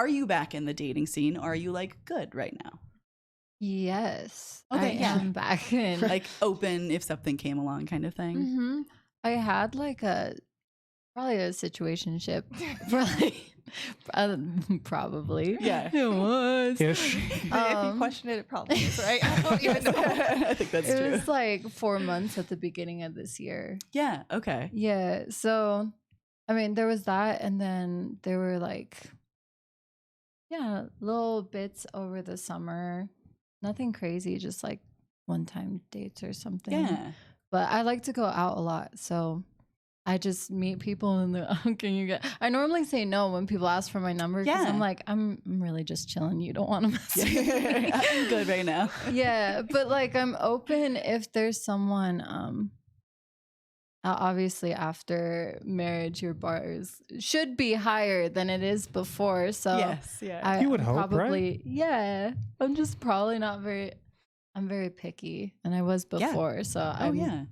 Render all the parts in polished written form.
are you back in the dating scene, or are you like good right now? Yes. Okay, I am back in. Like open if something came along kind of thing. Mm-hmm. I had like probably a situationship for like probably. Yeah. It was. Ish. If you question it, it probably is, right? I don't even know. I think that's It true. was like 4 months at the beginning of this year. Yeah. Okay. Yeah. So, I mean, there was that. And then there were like, yeah, little bits over the summer. Nothing crazy, just like one-time dates or something. Yeah. But I like to go out a lot. So I just meet people and they're, oh, can you get? I normally say no when people ask for my number because Yeah. I'm like, I'm really just chilling. You don't want to mess with me. I'm good right now. Yeah, but like I'm open if there's someone. Obviously, after marriage, your bars should be higher than it is before. So Yes. Yeah. You would I'm hope, probably, right? Yeah, I'm just probably not very. I'm very picky, and I was Yeah. before. So Oh yeah.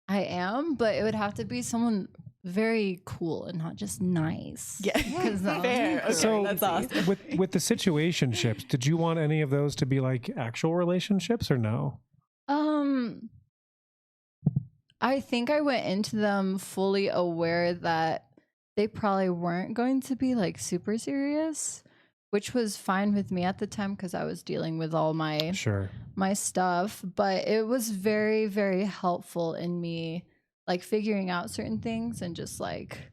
I am, but it would have to be someone very cool and not just nice. Yeah. 'Cause that Fair. would be Okay, So that's awesome. with the situationships, did you want any of those to be like actual relationships or no? I think I went into them fully aware that they probably weren't going to be like super serious, which was fine with me at the time because I was dealing with all my Sure. stuff. But it was very, very helpful in me like figuring out certain things and just like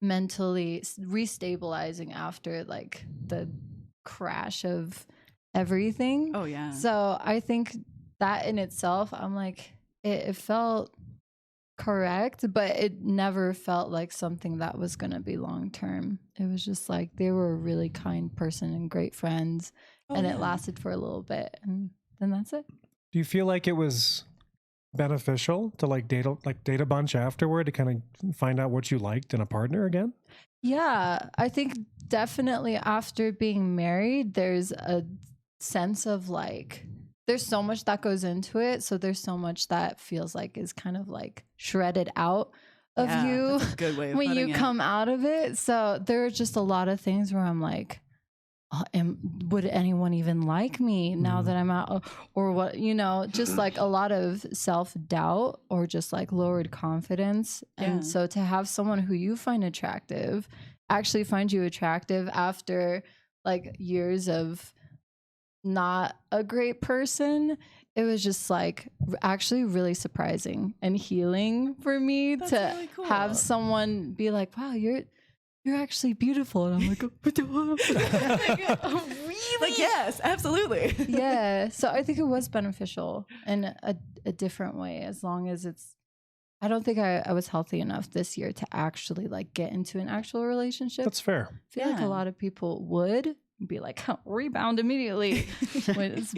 mentally restabilizing after like the crash of everything. Oh yeah. So I think that in itself, I'm like, it felt correct, but it never felt like something that was going to be long term. It was just like they were a really kind person and great friends, and it lasted for a little bit, and then that's it. Do you feel like it was beneficial to like date a bunch afterward to kind of find out what you liked in a partner again? Yeah, I think definitely after being married, there's a sense of like, there's so much that goes into it. So there's so much that feels like is kind of like shredded out of you That's a good way of when you putting it. come out of it. So there are just a lot of things where I'm like, oh, would anyone even like me now that I'm out? Or what, just like a lot of self-doubt or just like lowered confidence. Yeah. And so to have someone who you find attractive actually find you attractive after like years of not a great person, it was just like actually really surprising and healing for me That's to really cool. have someone be like, wow, you're actually beautiful. And I'm like, oh, really? Like, yes, absolutely. Yeah. So I think it was beneficial in a different way, as long as I don't think I was healthy enough this year to actually like get into an actual relationship. That's fair. I feel like Yeah. a lot of people would be like, rebound immediately.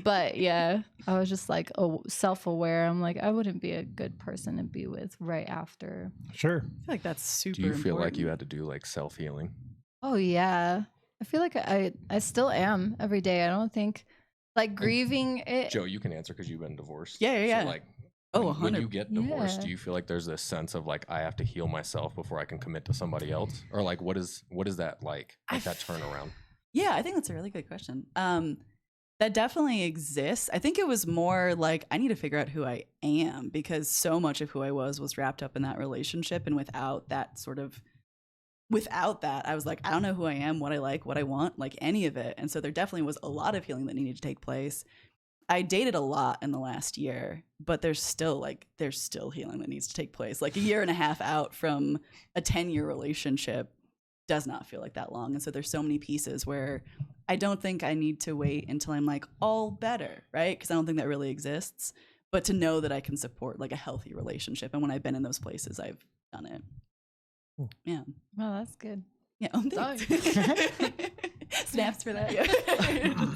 But yeah, I was just like self-aware. I'm like, I wouldn't be a good person to be with right after. Sure. I feel like that's super Do you feel like you important. had to do like self-healing? Oh yeah. I feel like I still am every day. I don't think like grieving it. Joe, you can answer because you've been divorced. Yeah. So like, Oh, when 100. you get divorced, Yeah. do you feel like there's this sense of like I have to heal myself before I can commit to somebody else, or like what is that like that turnaround? Yeah, I think that's a really good question. That definitely exists. I think it was more like I need to figure out who I am, because so much of who I was wrapped up in that relationship, and without that, I was like, I don't know who I am, what I like, what I want, like any of it. And so there definitely was a lot of healing that needed to take place. I dated a lot in the last year, but there's still healing that needs to take place. Like a year and a half out from a 10-year relationship does not feel like that long. And so there's so many pieces where I don't think I need to wait until I'm like all better, right? Because I don't think that really exists. But to know that I can support like a healthy relationship. And when I've been in those places, I've done it. Yeah. Well, that's good. Yeah. Oh, thanks. Snaps for that. Yeah.